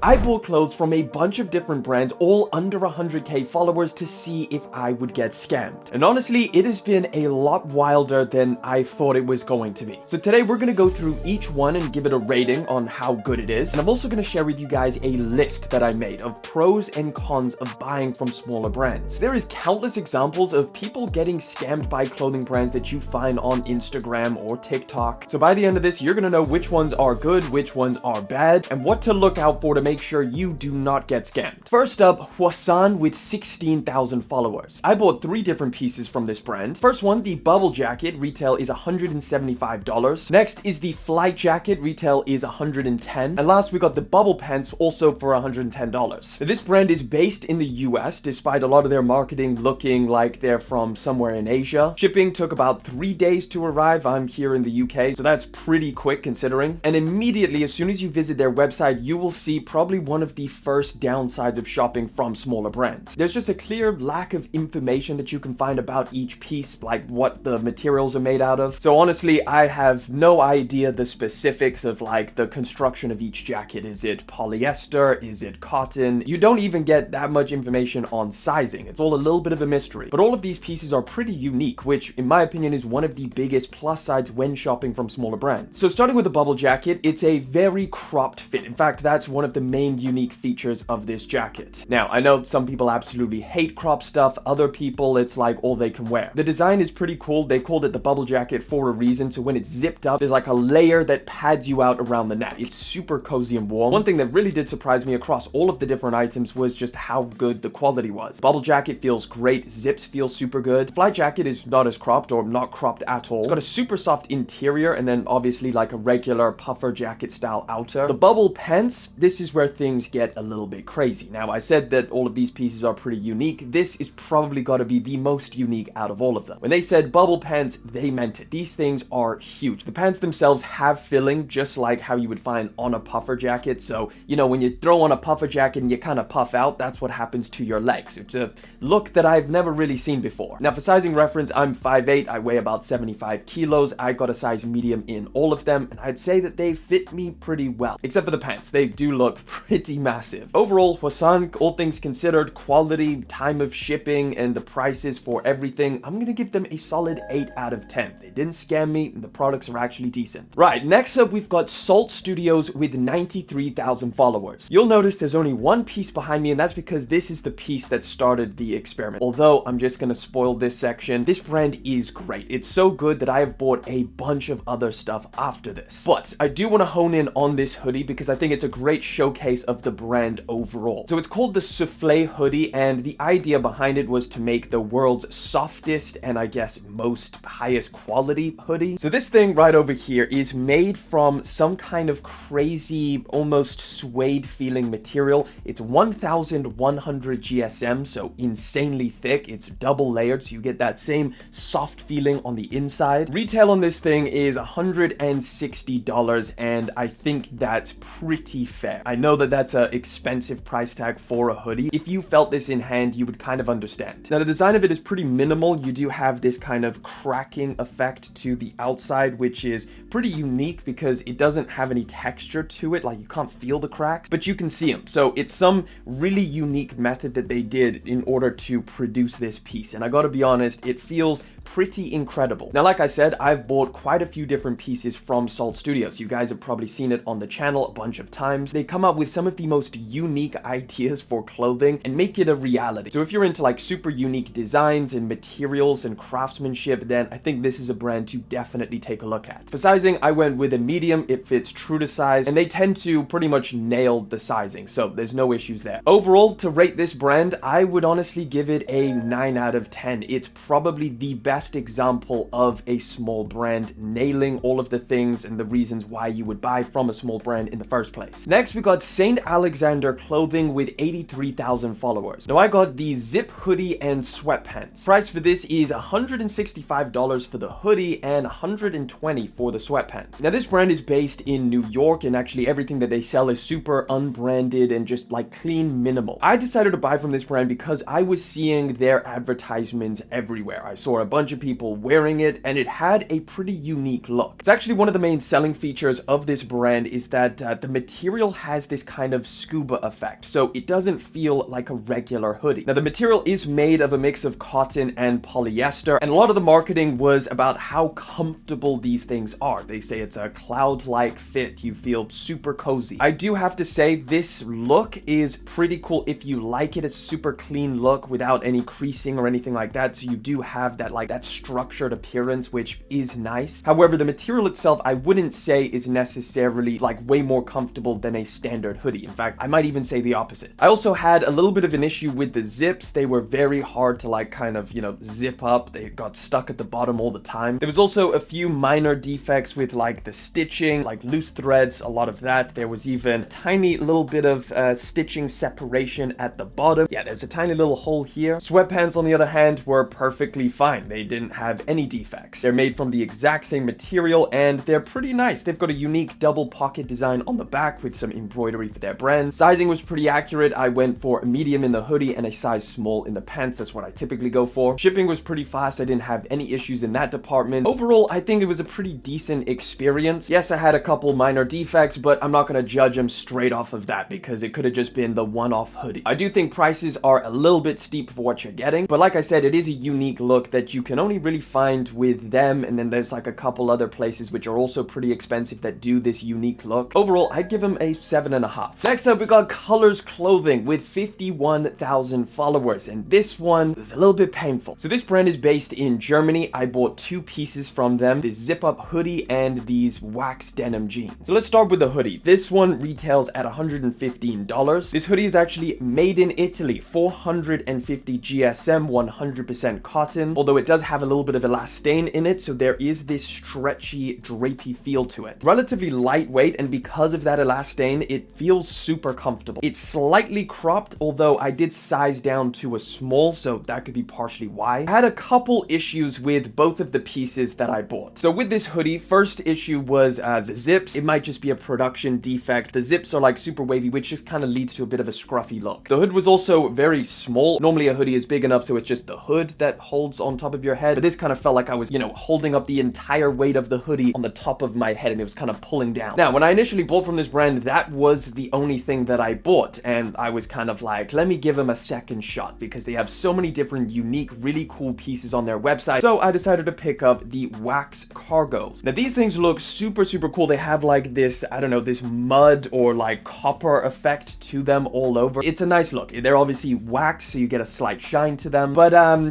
I bought clothes from a bunch of different brands, all under 100k followers, to see if I would get scammed. And honestly, it has been a lot wilder than I thought it was going to be. So today we're going to go through each one and give it a rating on how good it is. And I'm also going to share with you guys a list that I made of pros and cons of buying from smaller brands. There is countless examples of people getting scammed by clothing brands that you find on Instagram or TikTok. So by the end of this, you're going to know which ones are good, which ones are bad, and what to look out for to make sure you do not get scammed. First up, Hwasan with 16,000 followers. I bought 3 different pieces from this brand. First one, the bubble jacket, retail is $175. Next is the flight jacket, retail is $110. And last, we got the bubble pants, also for $110. Now, this brand is based in the US, despite a lot of their marketing looking like they're from somewhere in Asia. Shipping took about 3 days to arrive. I'm here in the UK, so that's pretty quick considering. And immediately, as soon as you visit their website, you will see probably one of the first downsides of shopping from smaller brands. There's just a clear lack of information that you can find about each piece, like what the materials are made out of. So honestly, I have no idea the specifics of like the construction of each jacket. Is it polyester? Is it cotton? You don't even get that much information on sizing. It's all a little bit of a mystery. But all of these pieces are pretty unique, which in my opinion is one of the biggest plus sides when shopping from smaller brands. So starting with the bubble jacket, it's a very cropped fit. In fact, that's one of the main unique features of this jacket. Now, I know some people absolutely hate crop stuff. Other people, it's like all they can wear. The design is pretty cool. They called it the bubble jacket for a reason. So when it's zipped up, there's like a layer that pads you out around the neck. It's super cozy and warm. One thing that really did surprise me across all of the different items was just how good the quality was. Bubble jacket feels great. Zips feel super good. Flight jacket is not as cropped or not cropped at all. It's got a super soft interior and then obviously like a regular puffer jacket style outer. The bubble pants, this is where things get a little bit crazy. Now, I said that all of these pieces are pretty unique. This is probably got to be the most unique out of all of them. When they said bubble pants, they meant it. These things are huge. The pants themselves have filling, just like how you would find on a puffer jacket. So, you know, when you throw on a puffer jacket and you kind of puff out, that's what happens to your legs. It's a look that I've never really seen before. Now, for sizing reference, I'm 5'8". I weigh about 75 kilos. I got a size medium in all of them, and I'd say that they fit me pretty well. Except for the pants. They do look pretty massive. Overall, Hwasan, all things considered, quality, time of shipping, and the prices for everything, I'm gonna give them a solid 8 out of 10. They didn't scam me, and the products are actually decent. Right, next up, we've got Salt Studios with 93,000 followers. You'll notice there's only one piece behind me, and that's because this is the piece that started the experiment. Although, I'm just gonna spoil this section, this brand is great. It's so good that I have bought a bunch of other stuff after this. But I do want to hone in on this hoodie because I think it's a great showcase of the brand overall. So it's called the Soufflé hoodie, and the idea behind it was to make the world's softest and I guess most highest quality hoodie. So this thing right over here is made from some kind of crazy, almost suede feeling material. It's 1100 GSM, so insanely thick. It's double layered, so you get that same soft feeling on the inside. Retail on this thing is $160, and I think that's pretty fair. I know that that's an expensive price tag for a hoodie. If you felt this in hand, you would kind of understand. Now, the design of it is pretty minimal. You do have this kind of cracking effect to the outside, which is pretty unique because it doesn't have any texture to it. Like, you can't feel the cracks, but you can see them. So it's some really unique method that they did in order to produce this piece. And I gotta be honest, it feels pretty incredible. Now, like I said, I've bought quite a few different pieces from Salt Studios. You guys have probably seen it on the channel a bunch of times. They come up with some of the most unique ideas for clothing and make it a reality. So if you're into like super unique designs and materials and craftsmanship, then I think this is a brand to definitely take a look at. For sizing, I went with a medium. It fits true to size, and they tend to pretty much nail the sizing, so there's no issues there. Overall, to rate this brand, I would honestly give it a 9 out of 10. It's probably the best example of a small brand nailing all of the things and the reasons why you would buy from a small brand in the first place. Next, we got St. Alexander Clothing with 83,000 followers. Now, I got the zip hoodie and sweatpants. Price for this is $165 for the hoodie and $120 for the sweatpants. Now, this brand is based in New York, and actually everything that they sell is super unbranded and just like clean, minimal. I decided to buy from this brand because I was seeing their advertisements everywhere. I saw a bunch bunch of people wearing it, and it had a pretty unique look. It's actually one of the main selling features of this brand is that the material has this kind of scuba effect, so it doesn't feel like a regular hoodie. Now, the material is made of a mix of cotton and polyester, and a lot of the marketing was about how comfortable these things are. They say it's a cloud-like fit. You feel super cozy. I do have to say this look is pretty cool if you like it. It's a super clean look without any creasing or anything like that, so you do have that that structured appearance, which is nice. However, the material itself I wouldn't say is necessarily way more comfortable than a standard hoodie. In fact, I might even say the opposite. I also had a little bit of an issue with the zips. They were very hard to kind of zip up. They got stuck at the bottom all the time. There was also a few minor defects with the stitching, loose threads, a lot of that. There was even a tiny little bit of stitching separation at the bottom. Yeah, there's a tiny little hole here. Sweatpants, on the other hand, were perfectly fine. They didn't have any defects. They're made from the exact same material, and they're pretty nice. They've got a unique double pocket design on the back with some embroidery for their brand. Sizing was pretty accurate. I went for a medium in the hoodie and a size small in the pants. That's what I typically go for. Shipping was pretty fast. I didn't have any issues in that department. Overall, I think it was a pretty decent experience. Yes, I had a couple minor defects, but I'm not going to judge them straight off of that because it could have just been the one-off hoodie. I do think prices are a little bit steep for what you're getting, but like I said, it is a unique look that you can only really find with them, and then there's a couple other places which are also pretty expensive that do this unique look. Overall, I'd give them a 7.5. Next up, we got Colors Clothing with 51,000 followers, and this one was a little bit painful. So this brand is based in Germany. I bought two pieces from them, this zip-up hoodie and these wax denim jeans. So let's start with the hoodie. This one retails at $115. This hoodie is actually made in Italy, 450 GSM, 100% cotton, although it does have a little bit of elastane in it, so there is this stretchy, drapey feel to it. Relatively lightweight, and because of that elastane, it feels super comfortable. It's slightly cropped, although I did size down to a small, so that could be partially why. I had a couple issues with both of the pieces that I bought. So with this hoodie, first issue was the zips. It might just be a production defect. The zips are super wavy, which just kind of leads to a bit of a scruffy look. The hood was also very small. Normally a hoodie is big enough so it's just the hood that holds on top of your head, but this kind of felt like I was, holding up the entire weight of the hoodie on the top of my head, and it was kind of pulling down. Now, when I initially bought from this brand, that was the only thing that I bought, and I was kind of let me give them a second shot because they have so many different unique, really cool pieces on their website. So I decided to pick up the wax cargos. Now, these things look super, super cool. They have this, I don't know, this mud or copper effect to them all over. It's a nice look. They're obviously wax, so you get a slight shine to them. But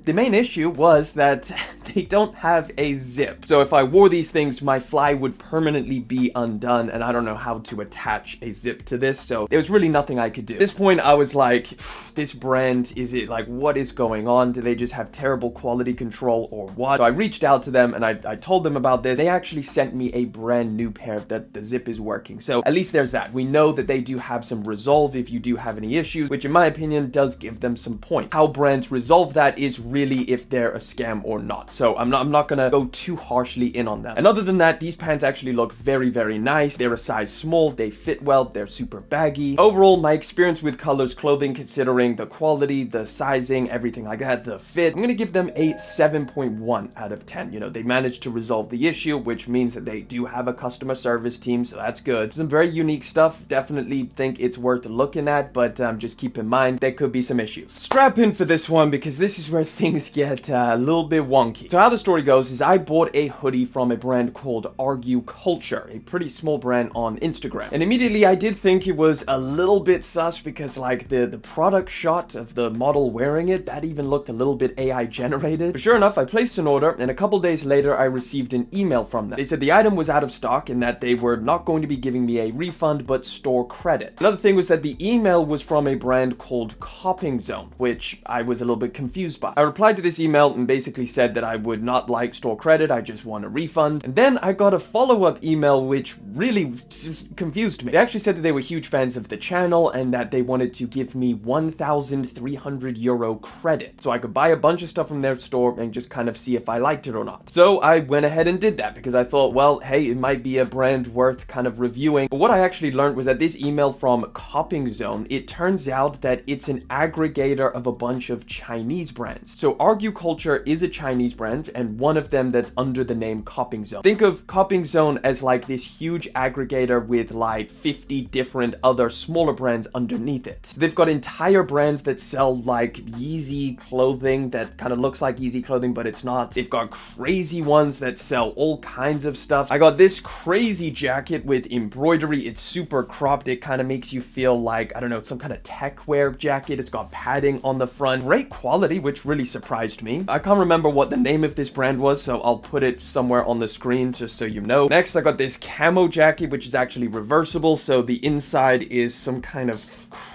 the main issue was that they don't have a zip. So if I wore these things, my fly would permanently be undone, and I don't know how to attach a zip to this, so there was really nothing I could do. At this point, I was like, this brand, is it what is going on? Do they just have terrible quality control or what? So I reached out to them and I told them about this. They actually sent me a brand new pair that the zip is working. So at least there's that. We know that they do have some resolve if you do have any issues, which in my opinion does give them some points. How brands resolve that is really if they're a scam or not. So I'm not gonna go too harshly in on them. And other than that, these pants actually look very, very nice. They're a size small, they fit well, they're super baggy. Overall, my experience with Colors Clothing, considering the quality, the sizing, everything like that, the fit, I'm gonna give them a 7.1 out of 10. They managed to resolve the issue, which means that they do have a customer service team, so that's good. Some very unique stuff. Definitely think it's worth looking at, but just keep in mind there could be some issues. Strap in for this one because this is where things get a little bit wonky. So how the story goes is I bought a hoodie from a brand called Argue Culture, a pretty small brand on Instagram. And immediately I did think it was a little bit sus because the product shot of the model wearing it, that even looked a little bit AI generated. But sure enough, I placed an order, and a couple days later I received an email from them. They said the item was out of stock and that they were not going to be giving me a refund but store credit. Another thing was that the email was from a brand called Copping Zone, which I was a little bit confused by. I replied to this email and basically said that I would not like store credit, I just want a refund. And then I got a follow-up email which really confused me. They actually said that they were huge fans of the channel and that they wanted to give me 1,300 euro credit so I could buy a bunch of stuff from their store and just kind of see if I liked it or not. So I went ahead and did that because I thought, well, hey, it might be a brand worth kind of reviewing. But what I actually learned was that this email from Copping Zone, it turns out that it's an aggregator of a bunch of Chinese brands. So Argue Culture is a Chinese brand. brand, and one of them that's under the name Copping Zone. Think of Copping Zone as like this huge aggregator with like 50 different other smaller brands underneath it. So they've got entire brands that sell like Yeezy clothing that kind of looks like Yeezy clothing, but it's not. They've got crazy ones that sell all kinds of stuff. I got this crazy jacket with embroidery. It's super cropped. It kind of makes you feel like, I don't know, some kind of tech wear jacket. It's got padding on the front. Great quality, which really surprised me. I can't remember what the name of this brand was, so I'll put it somewhere on the screen just so you know. Next, I got this camo jacket, which is actually reversible, so the inside is some kind of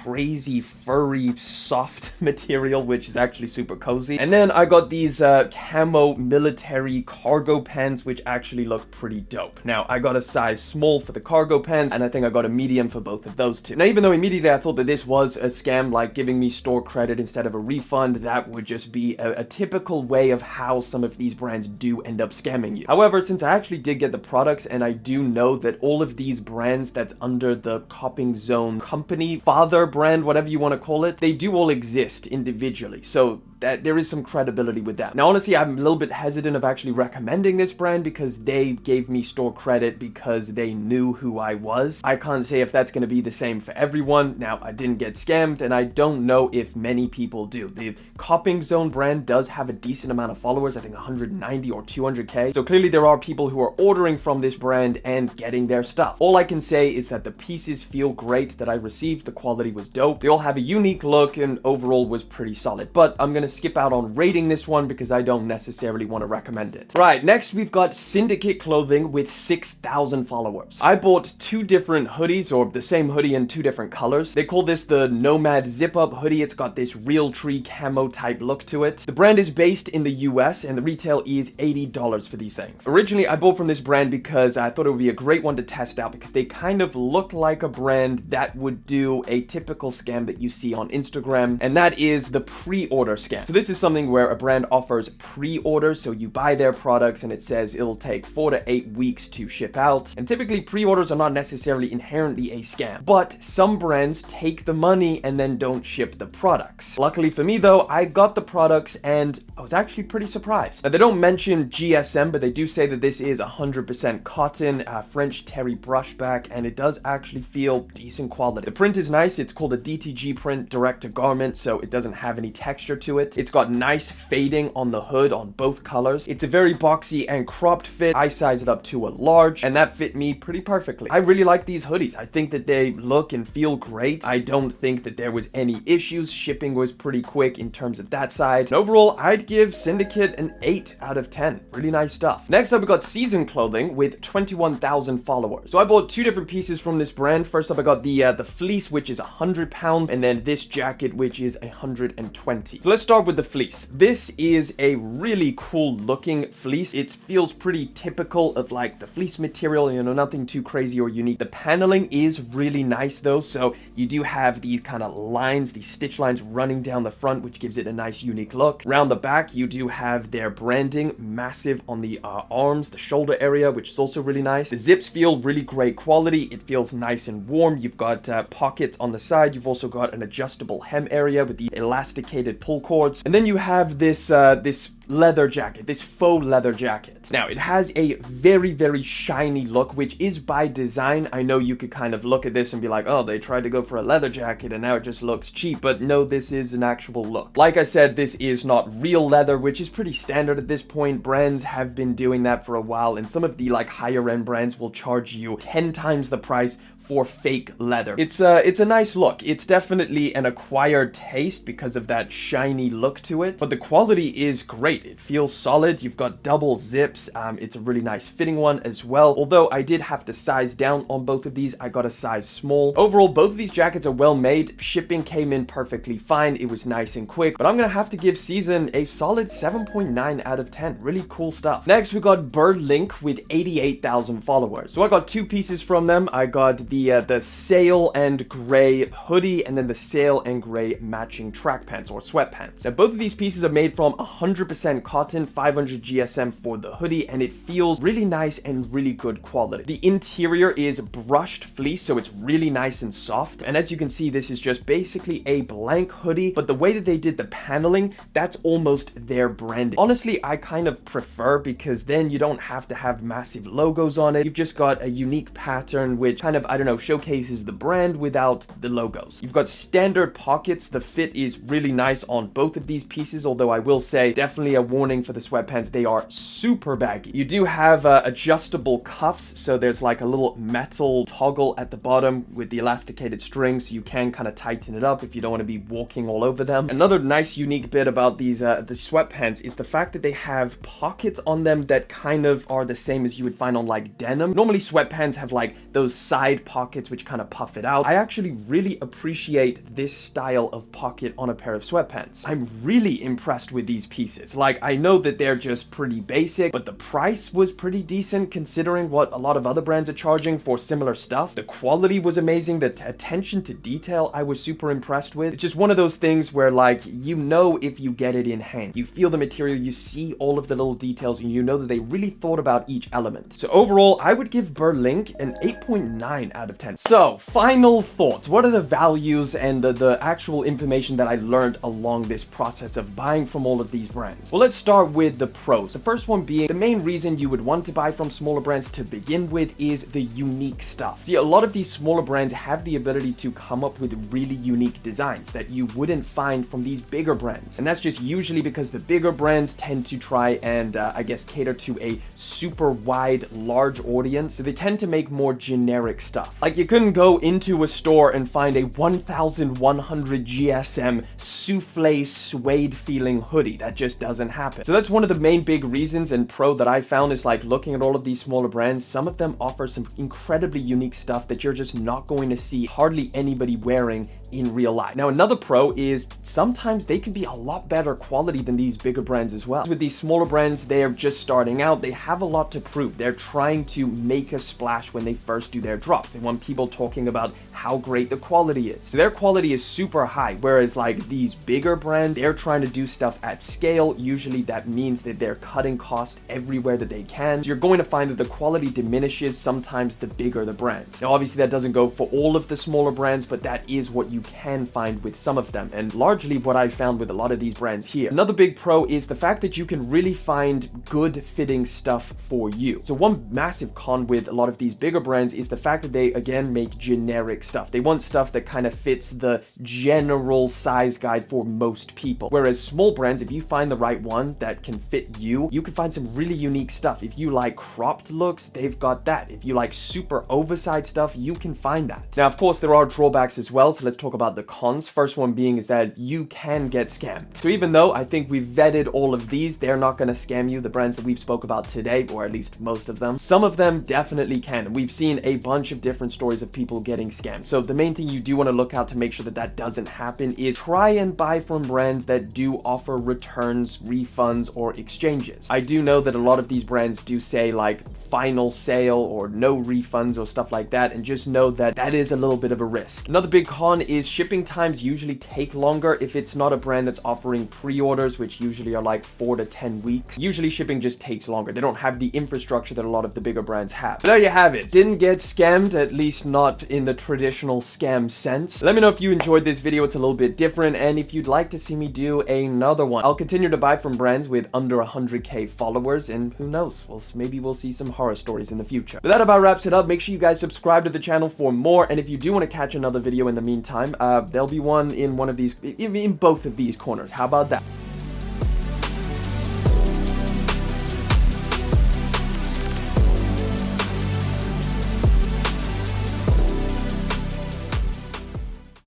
crazy furry soft material, which is actually super cozy. And then I got these camo military cargo pants, which actually look pretty dope. Now, I got a size small for the cargo pants, and I think I got a medium for both of those two. Now, even though immediately I thought that this was a scam, like giving me store credit instead of a refund, that would just be a typical way of how some of these brands do end up scamming you. However, since I actually did get the products, and I do know that all of these brands that's under the Copping Zone company, father brand, whatever you want to call it, they do all exist individually. So that there is some credibility with that. Now, honestly, I'm a little bit hesitant of actually recommending this brand because they gave me store credit because they knew who I was. I can't say if that's going to be the same for everyone. Now, I didn't get scammed, and I don't know if many people do. The Copping Zone brand does have a decent amount of followers, I think 190 or 200k. So clearly there are people who are ordering from this brand and getting their stuff. All I can say is that the pieces feel great that I received. The quality was dope. They all have a unique look and overall was pretty solid. But I'm going to skip out on rating this one because I don't necessarily want to recommend it. Right, next we've got Syndicate Clothing with 6,000 followers. I bought two different hoodies, or the same hoodie in two different colors. They call this the Nomad Zip-Up hoodie. It's got this real tree camo type look to it. The brand is based in the US and the retail is $80 for these things. Originally, I bought from this brand because I thought it would be a great one to test out because they kind of look like a brand that would do a typical scam that you see on Instagram, and that is the pre-order scam. So this is something where a brand offers pre-orders, so you buy their products and it says it'll take 4 to 8 weeks to ship out. And typically pre-orders are not necessarily inherently a scam, but some brands take the money and then don't ship the products. Luckily for me though, I got the products and I was actually pretty surprised. Now, they don't mention GSM, but they do say that this is 100% cotton, French terry brushback, and it does actually feel decent quality. The print is nice. It's called a DTG print, direct to garment, so it doesn't have any texture to it. It's got nice fading on the hood on both colors. It's a very boxy and cropped fit. I sized it up to a large, and that fit me pretty perfectly. I really like these hoodies. I think that they look and feel great. I don't think that there was any issues. Shipping was pretty quick in terms of that side. And overall, I'd give Syndicate an 8 out of 10. Really nice stuff. Next up, we got Season Clothing with 21,000 followers. So I bought two different pieces from this brand. First up, I got the fleece, which is 100 pounds, and then this jacket, which is 120. So let's start with the fleece. This is a really cool looking fleece. It feels pretty typical of like the fleece material, you know, nothing too crazy or unique. The paneling is really nice though, so you do have these kind of lines, these stitch lines running down the front, which gives it a nice unique look. Around the back, you do have their branding massive on the arms, the shoulder area, which is also really nice. The zips feel really great quality. It feels nice and warm. You've got pockets on the side. You've also got an adjustable hem area with the elasticated pull cords. And then you have this this leather jacket, this faux leather jacket. Now, it has a very, very shiny look, which is by design. I know you could kind of look at this and be like, oh, they tried to go for a leather jacket and now it just looks cheap. But no, this is an actual look. Like I said, this is not real leather, which is pretty standard at this point. Brands have been doing that for a while, and some of the like higher end brands will charge you 10 times the price for fake leather. It's a nice look. It's definitely an acquired taste because of that shiny look to it, but the quality is great. It feels solid. You've got double zips. It's a really nice fitting one as well. Although I did have to size down on both of these. I got a size small. Overall, both of these jackets are well made. Shipping came in perfectly fine. It was nice and quick, but I'm gonna have to give Season a solid 7.9 out of 10. Really cool stuff. Next, we got Bird Link with 88,000 followers. So I got two pieces from them. I got the the sail and gray hoodie, and then the sail and gray matching track pants or sweatpants. Now, both of these pieces are made from 100% cotton, 500 GSM for the hoodie, and it feels really nice and really good quality. The interior is brushed fleece, so it's really nice and soft. And as you can see, this is just basically a blank hoodie, but the way that they did the paneling, that's almost their branding. Honestly, I kind of prefer, because then you don't have to have massive logos on it. You've just got a unique pattern which kind of, I don't know, showcases the brand without the logos. You've got standard pockets. The fit is really nice on both of these pieces, although I will say definitely a warning for the sweatpants. They are super baggy. You do have adjustable cuffs, so there's like a little metal toggle at the bottom with the elasticated strings, so you can kind of tighten it up if you don't want to be walking all over them. Another nice unique bit about these the sweatpants is the fact that they have pockets on them that kind of are the same as you would find on like denim. Normally sweatpants have like those side pockets which kind of puff it out. I actually really appreciate this style of pocket on a pair of sweatpants. I'm really impressed with these pieces. Like, I know that they're just pretty basic, but the price was pretty decent considering what a lot of other brands are charging for similar stuff. The quality was amazing. The attention to detail I was super impressed with. It's just one of those things where, like, you know, if you get it in hand, you feel the material, you see all of the little details, and you know that they really thought about each element. So overall, I would give Berlink an 8.9 out of 10. So final thoughts. What are the values and the actual information that I learned along this process of buying from all of these brands? Well, let's start with the pros. The first one being the main reason you would want to buy from smaller brands to begin with is the unique stuff. See, a lot of these smaller brands have the ability to come up with really unique designs that you wouldn't find from these bigger brands. And that's just usually because the bigger brands tend to try and, I guess, cater to a super wide, large audience. So they tend to make more generic stuff. Like, you couldn't go into a store and find a 1100 GSM souffle suede feeling hoodie. That just doesn't happen. So that's one of the main big reasons and pro that I found is, like, looking at all of these smaller brands, some of them offer some incredibly unique stuff that you're just not going to see hardly anybody wearing in real life. Now, another pro is sometimes they can be a lot better quality than these bigger brands as well. With these smaller brands, they're just starting out. They have a lot to prove. They're trying to make a splash when they first do their drops. They want people talking about how great the quality is. So their quality is super high, whereas like these bigger brands, they're trying to do stuff at scale. Usually that means that they're cutting costs everywhere that they can. So you're going to find that the quality diminishes sometimes the bigger the brands. Now, obviously that doesn't go for all of the smaller brands, but that is what you can find with some of them, and largely what I found with a lot of these brands here. Another big pro is the fact that you can really find good fitting stuff for you. So one massive con with a lot of these bigger brands is the fact that they, again, make generic stuff. They want stuff that kind of fits the general size guide for most people. Whereas small brands, if you find the right one that can fit you, you can find some really unique stuff. If you like cropped looks, they've got that. If you like super oversized stuff, you can find that. Now, of course, there are drawbacks as well, so let's talk about the cons. First one being is that you can get scammed. So even though I think we've vetted all of these, they're not going to scam you, the brands that we've spoke about today, or at least most of them. Some of them definitely can. We've seen a bunch of different stories of people getting scammed. So the main thing you do want to look out to make sure that that doesn't happen is try and buy from brands that do offer returns, refunds, or exchanges. I do know that a lot of these brands do say like final sale or no refunds or stuff like that, and just know that that is a little bit of a risk. Another big con is shipping times usually take longer if it's not a brand that's offering pre-orders, which usually are like 4 to 10 weeks. Usually shipping just takes longer. They don't have the infrastructure that a lot of the bigger brands have. But there you have it. Didn't get scammed, at least not in the traditional scam sense. Let me know if you enjoyed this video. It's a little bit different, and if you'd like to see me do another one. I'll continue to buy from brands with under 100k followers, and who knows, maybe we'll see some horror stories in the future. But that about wraps it up. Make sure you guys subscribe to the channel for more, and if you do want to catch another video in the meantime, there'll be one in one of these, in both of these corners. How about that?